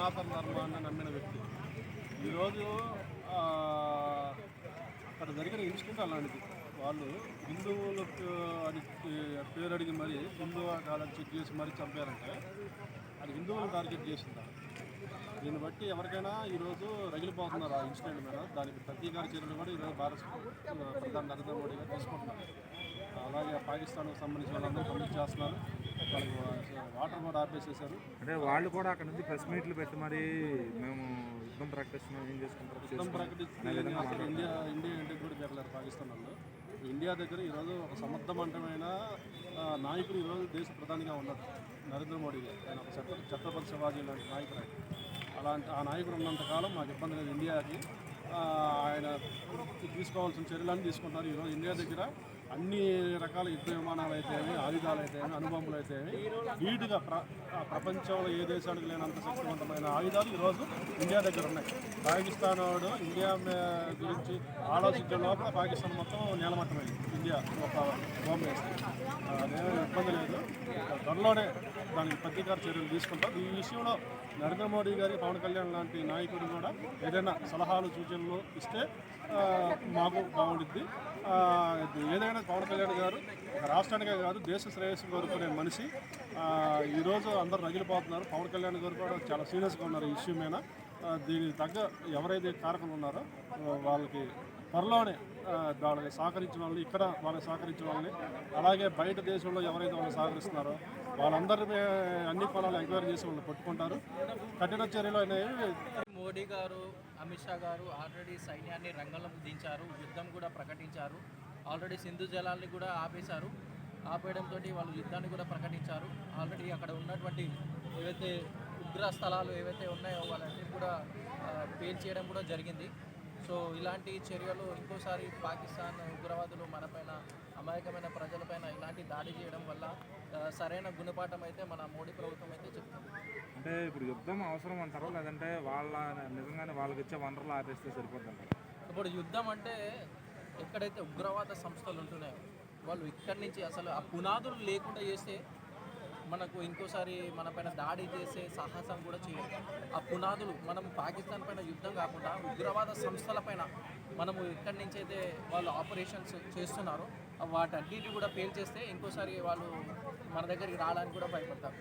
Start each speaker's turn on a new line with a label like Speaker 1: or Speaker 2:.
Speaker 1: సనాతన ధర్మాన్ని నమ్మిన వ్యక్తి. ఈరోజు అక్కడ జరిగిన ఇన్సిడెంట్ అలాంటిది. వాళ్ళు హిందువులకు అని పేరు అడిగి మరి హిందువా కాదని చెక్ చేసి మరీ చంపారంటే అది హిందువులను టార్గెట్ చేసిందా? దీన్ని బట్టి ఎవరికైనా ఈరోజు రగిలిపోతున్నారు ఆ ఇన్సిడెంట్ మీద. దానికి ప్రతీకార చర్యలు కూడా ఈరోజు భారత ప్రధాని నరేంద్ర మోడీ గారు తీసుకుంటున్నారు. అలాగే పాకిస్తాన్కు సంబంధించిన వాళ్ళందరూ కంప్లీట్ చేస్తున్నారు. వాళ్ళకి వాటర్ కూడా ఆపేసేసారు.
Speaker 2: అంటే వాళ్ళు కూడా అక్కడ నుంచి ప్రెస్ మీట్లు పెట్టి మరి మేము యుద్ధం ప్రకటిస్తున్నాం, ఏం చేసుకుంటారు,
Speaker 1: యుద్ధం ప్రకటిస్తే అసలు ఇండియా ఇంటికి కూడా జరగలేరు పాకిస్తాన్ వాళ్ళు. ఇండియా దగ్గర ఈరోజు ఒక సమర్థవంతమైన నాయకుడు ఈరోజు దేశ ప్రధానిగా ఉన్నారు నరేంద్ర మోడీ గారు. ఆయన ఒక ఛత్రపతి శివాజీ లాంటి నాయకుడు. అలాంటి ఆ నాయకుడు ఉన్నంతకాలం మాకు ఇబ్బంది లేదు. ఇండియాకి ఆయన తీసుకోవాల్సిన చర్యలన్నీ తీసుకుంటున్నారు. ఈరోజు ఇండియా దగ్గర అన్ని రకాల యుద్ధ విమానాలు అయితేమి, ఆయుధాలు అయితేమి, అణుబాంబులు అయితేమి వీటిగా ప్రపంచంలో ఏ దేశానికి లేనంత శక్తివంతమైన ఆయుధాలు ఈరోజు ఇండియా దగ్గర ఉన్నాయి. పాకిస్తాన్ వాడు ఇండియా గురించి ఆలోచించే లోపల పాకిస్తాన్ మొత్తం నేలమట్టమైంది. ఇండియా ఒక బాంబు వేస్తే అదేమీ ఇబ్బంది లేదు. త్వరలోనే దానికి ప్రతీకార చర్యలు తీసుకుంటాం. ఈ విషయంలో నరేంద్ర మోడీ గారి, పవన్ కళ్యాణ్ లాంటి నాయకుడు కూడా ఏదైనా సలహాలు సూచనలు ఇస్తే మాకు బాగుంటుంది. ఏదైనా పవన్ కళ్యాణ్ గారు ఒక రాష్ట్రానికే కాదు దేశ శ్రేయస్సు కోరుకునే మనిషి. ఈరోజు అందరూ రగిలిపోతున్నారు. పవన్ కళ్యాణ్ గారు కూడా చాలా సీరియస్గా ఉన్నారు ఈ ఇష్యూ మీద. దీనికి తగ్గ ఎవరైతే కారకులు ఉన్నారో వాళ్ళకి త్వరలోనే వాళ్ళకి సహకరించిన వాళ్ళని, ఇక్కడ వాళ్ళకి సహకరించిన వాళ్ళని, అలాగే బయట దేశంలో ఎవరైతే వాళ్ళని సహకరిస్తున్నారో వాళ్ళందరినీ అన్ని పొలాలు ఎంక్వైరీ చేసి వాళ్ళు పట్టుకుంటారు. కఠిన చర్యలు అనేవి.
Speaker 3: మోడీ గారు, అమిత్ షా గారు ఆల్రెడీ సైన్యాన్ని రంగంలోకి దించారు, యుద్ధం కూడా ప్రకటించారు. ఆల్రెడీ సింధు జలాల్ని కూడా ఆపేశారు. ఆపేయడంతో వాళ్ళు యుద్ధాన్ని కూడా ప్రకటించారు. ఆల్రెడీ అక్కడ ఉన్నటువంటి ఏవైతే ఉగ్ర స్థలాలు ఏవైతే ఉన్నాయో వాళ్ళన్నీ కూడా పేల్చేయడం కూడా జరిగింది. సో ఇలాంటి చర్యలు ఇంకోసారి పాకిస్తాన్ ఉగ్రవాదులు మనపైన, అమాయకమైన ప్రజలపైన ఇలాంటి దాడి చేయడం వల్ల సరైన గుణపాఠం అయితే మన మోడీ ప్రభుత్వం అయితే చెప్తుంది.
Speaker 2: అంటే ఇప్పుడు యుద్ధం అవసరం అంటారా, లేదంటే వాళ్ళ నిజంగానే వాళ్ళకి ఇచ్చే వనరులు ఆపేస్తే సరిపోతుంది?
Speaker 3: ఇప్పుడు యుద్ధం అంటే ఎక్కడైతే ఉగ్రవాద సంస్థలు ఉంటున్నాయో వాళ్ళు ఇక్కడి నుంచి అసలు ఆ పునాదులు లేకుండా చేస్తే మనకు ఇంకోసారి మన పైన దాడి చేసే సాహసం కూడా చేయాలి. ఆ పునాదులు మనం పాకిస్తాన్ పైన యుద్ధం కాకుండా ఉగ్రవాద సంస్థల పైన మనము ఎక్కడి నుంచి అయితే వాళ్ళు ఆపరేషన్స్ చేస్తున్నారో వాటన్నిటి కూడా పేల్చేస్తే ఇంకోసారి వాళ్ళు మన దగ్గరికి రావడానికి కూడా భయపడతారు.